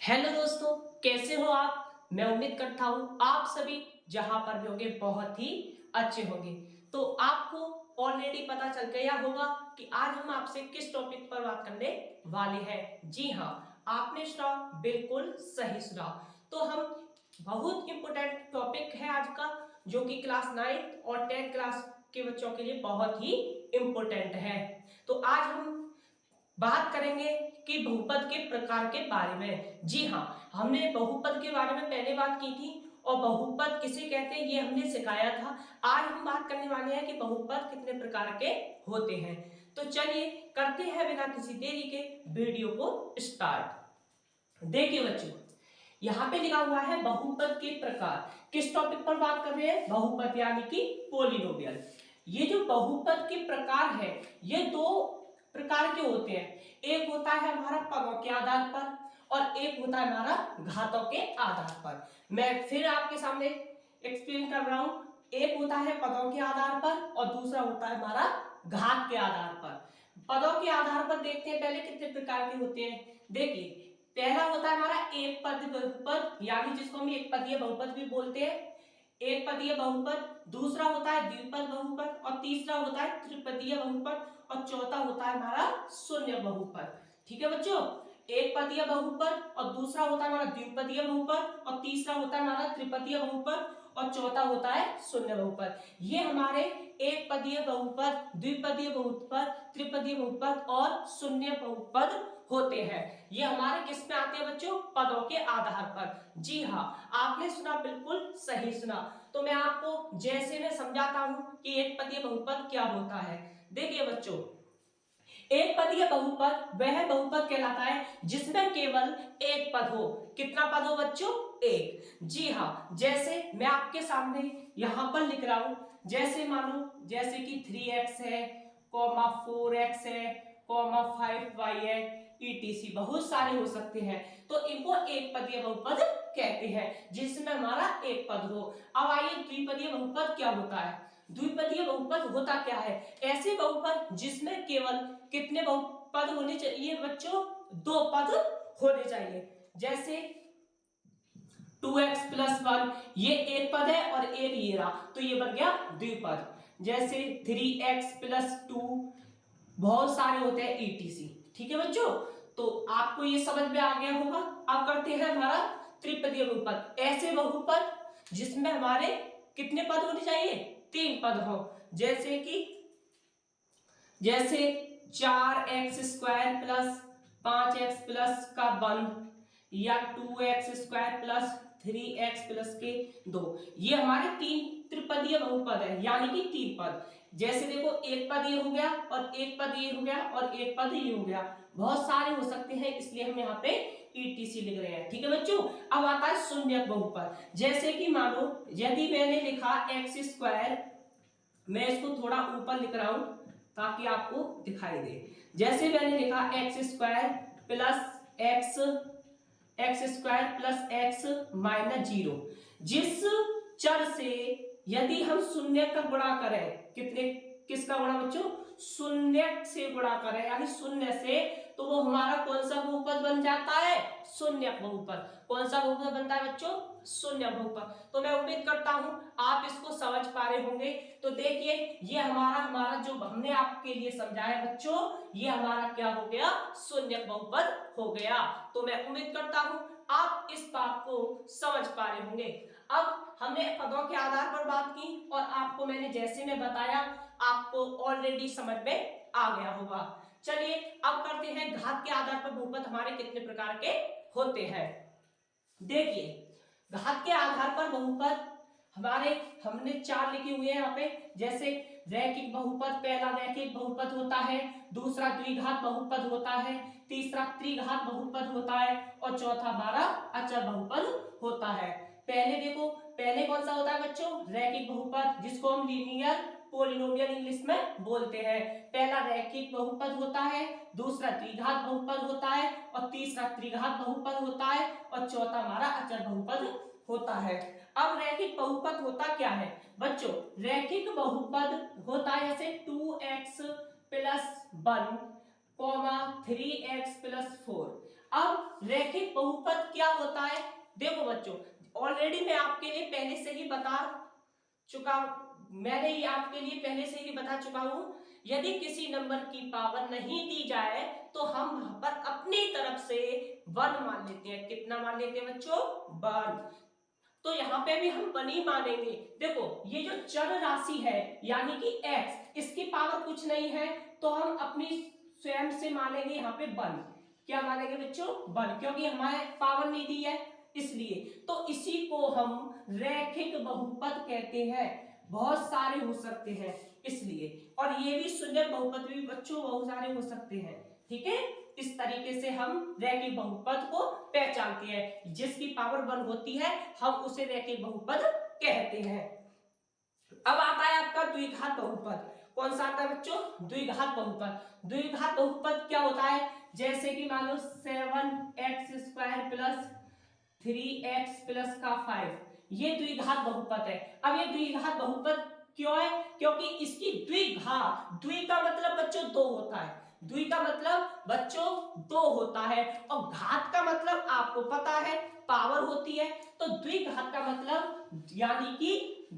Hello दोस्तों, कैसे हो आप। मैं उम्मीद करता हूँ आप सभी जहां पर भी होंगे बहुत ही अच्छे होंगे। तो आपको ऑलरेडी पता चल गया होगा कि आज हम आपसे किस टॉपिक पर बात करने वाले हैं। जी हाँ, आपने सुना, बिल्कुल सही सुना। तो हम बहुत इंपॉर्टेंट टॉपिक है आज का, जो कि क्लास 9 और 10 क्लास के बच्चों के लिए बहुत ही इंपॉर्टेंट है। तो आज हम बात करेंगे कि बहुपद के प्रकार के बारे में। जी हाँ, हमने बहुपद के बारे में पहले बात की थी और बहुपद किसे कहते हैं ये हमने सिखाया था। आज हम बात करने वाले हैं कि बहुपद कितने प्रकार के होते हैं। तो चलिए करते हैं बिना किसी देरी के वीडियो को स्टार्ट। देखिए बच्चों, यहाँ पे लिखा हुआ है बहुपद के प्रकार। किस टॉपिक पर बात कर रहे हैं? बहुपद यानी कि पोलिनोमियल। ये जो बहुपद के प्रकार है ये दो प्रकार के होते हैं। एक होता है हमारा पदों के आधार पर और एक होता है हमारा घातों के आधार पर। मैं फिर आपके सामने एक्सप्लेन कर रहा हूं। एक होता है पदों के आधार पर और दूसरा होता है हमारा घात के आधार पर। पदों के आधार पर देखते हैं पहले कितने प्रकार के होते हैं। देखिए, पहला होता है हमारा एक पद बहुपद, यानी जिसको हम एक पदीय बहुपद भी बोलते हैं। एक पदीय बहुपद, दूसरा होता है द्विपद बहुपद और तीसरा होता है त्रिपदीय बहुपद और चौथा होता है हमारा शून्य बहुपद। ठीक है बच्चों, एक पदीय बहुपद और दूसरा होता है हमारा द्विपदीय बहुपद और तीसरा होता है हमारा त्रिपदीय बहुपद और चौथा होता है शून्य बहुपद। ये हमारे एक पदीय बहुपद, द्विपदीय बहुपद, त्रिपदीय बहुपद और शून्य बहुपद होते हैं। ये हमारे किस में आते हैं बच्चों? पदों के आधार पर। जी हाँ, आपने सुना, बिल्कुल सही सुना। तो मैं आपको जैसे मैं समझाता हूं कि एक पदीय बहुपद क्या होता है। देखिए बच्चों, एक पदीय बहुपद वह बहुपद कहलाता है जिसमें केवल एक पद हो। कितना पद हो बच्चों? एक। जी हाँ, जैसे मैं आपके सामने यहां पर लिख रहा हूं, जैसे मानो जैसे कि 3x है, 4x है, 5y है, etc बहुत सारे हो सकते हैं। तो इनको एक पदीय बहुपद कहते हैं जिसमें हमारा एक पद हो। अब आइए द्विपदीय बहुपद क्या होता है। द्विपदीय बहुपद होता क्या है? ऐसे बहुपद जिसमें केवल कितने बहुपद होने चाहिए बच्चों? दो पद होने चाहिए। जैसे 2x+1 ये एक पद है और एक ये रहा, तो ये बन गया द्विपद। जैसे 3x+2 बहुत सारे होते हैं, etc। ठीक है बच्चों, तो आपको ये समझ में आ गया होगा। अब करते हैं हमारा त्रिपदीय बहुपद। ऐसे बहुपद जिसमें हमारे कितने पद होने चाहिए? तीन पद हो। जैसे कि जैसे 4x² + 5x+ या 2x² + 3x+2 ये हमारे तीन त्रिपदीय बहुपद है, यानी कि तीन पद। जैसे देखो, एक पद ये हो गया और एक पद ये हो गया और एक पद ये हो गया। बहुत सारे हो सकते हैं, इसलिए हम यहाँ पे etc लिख रहे हैं। ठीक है बच्चों, अब आता है शून्य बहुपद। जैसे कि मानो यदि मैंने लिखा x², मैं इसको थोड़ा ऊपर लिख रहा हूं ताकि आपको दिखाई दे। जैसे मैंने लिखा x² + x² + x-0। जिस चर से यदि हम शून्य का गुणा करें, कितने किसका गुणा बच्चों? शून्य से गुणा करें, यानी शून्य से, तो वो हमारा कौन सा बहुपद बन जाता है? शून्य बहुपद। कौन सा बहुपद बनता है बच्चों? शून्य बहुपद। तो मैं उम्मीद करता हूं आप इसको समझ पा रहे होंगे। तो देखिए, ये हमारा जो हमने आपके लिए समझाया बच्चों, ये हमारा क्या हो गया? शून्य बहुपद हो गया। तो मैं उम्मीद करता हूं आप इस बात को समझ पा रहे होंगे। अब हमने पदों के आधार पर बात की और आपको मैंने जैसे मैं बताया आपको ऑलरेडी समझ में आ गया होगा। चलिए अब करते हैं घात के आधार पर बहुपद हमारे कितने प्रकार के होते हैं। देखिए, घात के आधार पर बहुपद हमारे हमने चार लिखे हुए हैं यहाँ पे। जैसे रैखिक बहुपद, पहला रैखिक बहुपद होता है, दूसरा द्विघात बहुपद होता है, तीसरा त्रिघात बहुपद होता है और चौथा हमारा अचर बहुपद होता है। पहले देखो, पहले कौन सा होता है बच्चों? रैखिक बहुपद, जिसको हम लीनियर पोलिनोमियल इंग्लिश में बोलते हैं। पहला रैखिक बहुपद होता है, दूसरा द्विघात बहुपद होता है और तीसरा त्रिघात बहुपद होता है और चौथा हमारा अचर बहुपद होता है। अब रैखिक बहुपद होता क्या है बच्चों? रैखिक बहुपद होता है जैसे 2x+1, 3x+4। अब रैखिक बहुपद क्या होता है? देखो बच्चों, ऑलरेडी मैं आपके लिए पहले से ही बता चुका मैंने ये आपके लिए पहले से ही बता चुका हूं। यदि किसी नंबर की पावर नहीं दी जाए तो हम वहां पर अपनी तरफ से 1 मान लेते हैं। कितना मान लेते हैं बच्चों? 1। तो यहाँ पे भी हम 1 ही मानेंगे। देखो ये जो चर राशि है यानी कि x, इसकी पावर कुछ नहीं है तो हम अपनी स्वयं से मानेंगे यहाँ पे 1। क्या मानेंगे बच्चों? 1, क्योंकि हमारे पावर नहीं दी है इसलिए। तो इसी को हम रैखिक बहुपद कहते हैं। बहुत सारे हो सकते हैं इसलिए, और ये भी शून्य बहुपद भी बच्चों बहुत सारे हो सकते हैं। ठीक है, इस तरीके से हम रैखिक बहुपद को पहचानते हैं। जिसकी पावर 1 होती है हम उसे रैखिक बहुपद कहते हैं। अब आता है आपका द्विघात बहुपद। कौन सा आता है बच्चों? द्विघात बहुपद। द्विघात बहुपद क्या होता है? जैसे कि मान लो 7x² प्लस 3x प्लस का 5, ये द्विघात बहुपद है। अब ये द्विघात बहुपद क्यों है? क्योंकि इसकी द्विघात, द्वि का मतलब बच्चों 2 होता है। द्वि का मतलब बच्चों 2 होता है, और घात का मतलब आपको पता है पावर होती है। तो द्विघात का मतलब यानी कि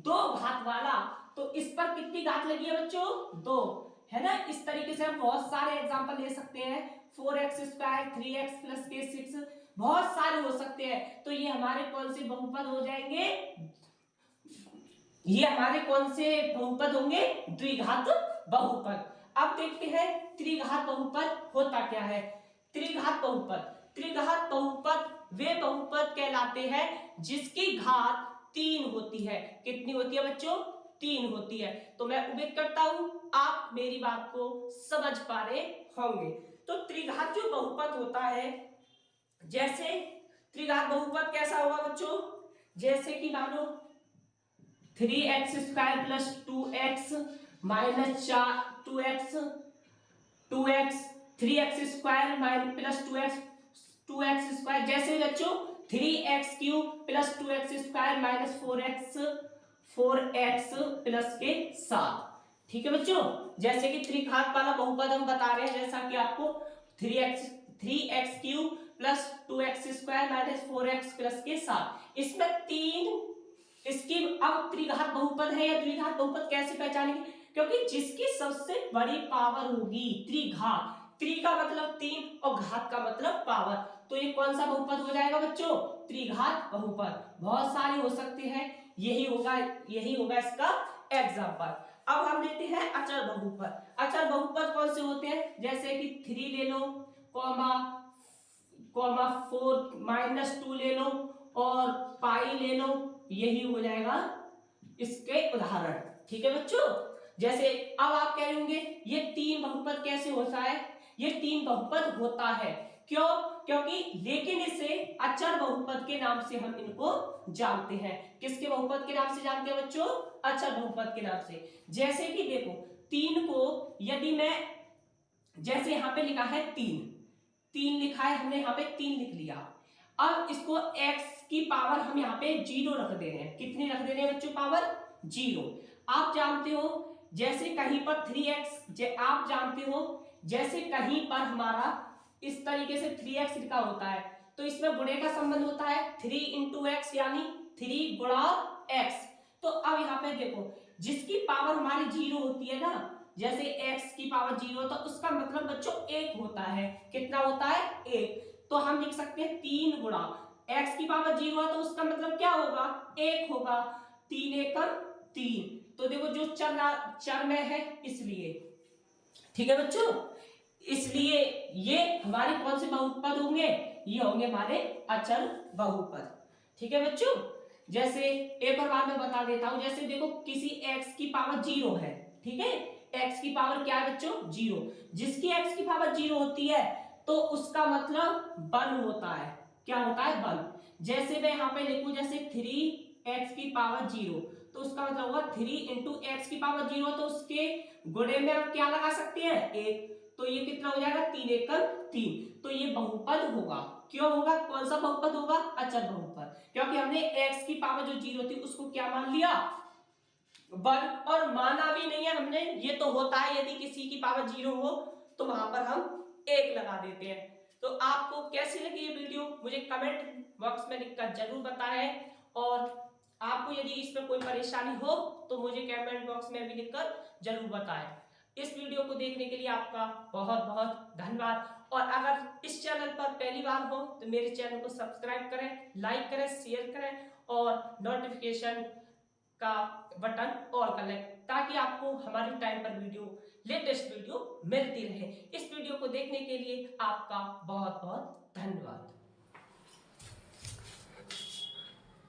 2 घात वाला। तो इस पर कितनी घात लगी है बच्चों? 2, है ना। इस तरीके से हम बहुत सारे एग्जांपल ले सकते हैं। 4x², 3x प्लस के 6, बहुत सारे हो सकते हैं। तो ये हमारे कौन से बहुपद हो जाएंगे? ये हमारे कौन से बहुपद होंगे? द्विघात बहुपद। अब देखते हैं त्रिघात बहुपद होता क्या है। त्रिघात बहुपद, त्रिघात बहुपद वे बहुपद कहलाते हैं जिसकी घात 3 होती है। कितनी होती है बच्चों? 3 होती है। तो मैं उम्मीद करता हूं आप मेरी बात को समझ पा रहे होंगे। तो त्रिघात जो बहुपद होता है, जैसे त्रिघात बहुपद कैसा होगा बच्चों? जैसे कि मानो 3x² plus 2x minus 2x 3x² plus 2x²। जैसे बच्चों 3x³ plus 2x² minus 4x plus के 7। ठीक है बच्चों, जैसे कि त्रिघात वाला बहुपद हम बता रहे हैं, जैसा कि आपको 3x³ plus 2x² minus 4x plus के 7, इसमें 3 इसकी। अब त्रिघात बहुपद है या द्विघात बहुपद कैसे पहचानेंगे? क्योंकि जिसकी सबसे बड़ी पावर होगी त्रिघात, त्रि का मतलब 3 और घात का मतलब पावर, तो ये कौन सा बहुपद हो जाएगा बच्चों? त्रिघात बहुपद। बहुत सारे हो सकते हैं, यही होगा इसका एग्जांपल। अब हम लेते हैं अचर बहुपद। अचर बहुपद कौन से होते हैं? जैसे कि 3 ले लो, कॉमा 4 माइनस 2 ले लो, और पाई ले लो, यही हो जाएगा इसके उदाहरण। ठीक है बच्चों, जैसे अब आप कह रहे होंगे ये 3 बहुपद कैसे होता है? ये 3 बहुपद होता है। क्यों? क्योंकि लेकिन इसे अचर बहुपद के नाम से हम इनको जानते हैं। किसके बहुपद के नाम से जानते हैं बच्चों? अचर बहुपद के नाम से। जैसे कि देखो 3 को यदि मैं, जैसे यहां पे लिखा है 3 लिखा है, हमने यहाँ पे 3 लिख लिया। अब इसको x की पावर हम यहाँ पे 0 रख दे रहे हैं। कितनी रख दे रहे हैं बच्चों? पावर 0। आप जानते हो जैसे कहीं पर 3x, आप जानते हो जैसे कहीं पर हमारा इस तरीके से 3x लिखा होता है तो इसमें गुणे का संबंध होता है 3 इंटू एक्स, यानी 3 गुणा x। तो अब यहाँ पे देखो जिसकी पावर हमारी 0 होती है ना, जैसे x की पावर 0 तो उसका मतलब बच्चों 1 होता है। कितना होता है? 1। तो हम लिख सकते हैं 3 गुणा x की पावर 0 है तो उसका मतलब क्या होगा? 1 होगा। 3 एकम 3। तो देखो जो चर में है इसलिए। ठीक है बच्चों, इसलिए ये हमारे कौन से बहुपद होंगे? ये होंगे हमारे अचर बहुपद। ठीक है बच्चों, जैसे एक और बात मैं बता देता हूं। जैसे देखो किसी x की पावर 0 है, ठीक है, x की पावर क्या है बच्चों? 0। जिसकी x की पावर 0 होती है तो उसका मतलब 1 होता है। क्या होता है? 1। जैसे मैं यहाँ पे लिखूं जैसे 3x की पावर 0 तो उसका मतलब होगा 3 इंटू एक्स की पावर 0, तो उसके गुणे में हम क्या लगा सकते हैं? 1। तो ये कितना हो जाएगा? 3 एकम 3। तो ये बहुपद होगा। क्यों होगा? कौन सा बहुपद होगा? अचर बहुपद। क्योंकि हमने x की पावर जो 0 थी उसको क्या मान लिया? 1। और माना भी नहीं है हमने, ये तो होता है यदि किसी की पावर 0 हो तो वहां पर हम 1 लगा देते हैं। तो आपको कैसी लगी ये वीडियो मुझे कमेंट बॉक्स में लिखकर जरूर बताएं, और आपको यदि इसमें कोई परेशानी हो तो मुझे कमेंट बॉक्स में भी लिखकर जरूर बताएं। इस वीडियो को देखने के लिए आपका बहुत बहुत धन्यवाद। और अगर इस चैनल पर पहली बार हो तो मेरे चैनल को सब्सक्राइब करें, लाइक करें, शेयर करें और नोटिफिकेशन का बटन ऑल कर लें, ताकि आपको हमारी टाइम पर लेटेस्ट वीडियो मिलती रहे। इस वीडियो को देखने के लिए आपका बहुत बहुत धन्यवाद।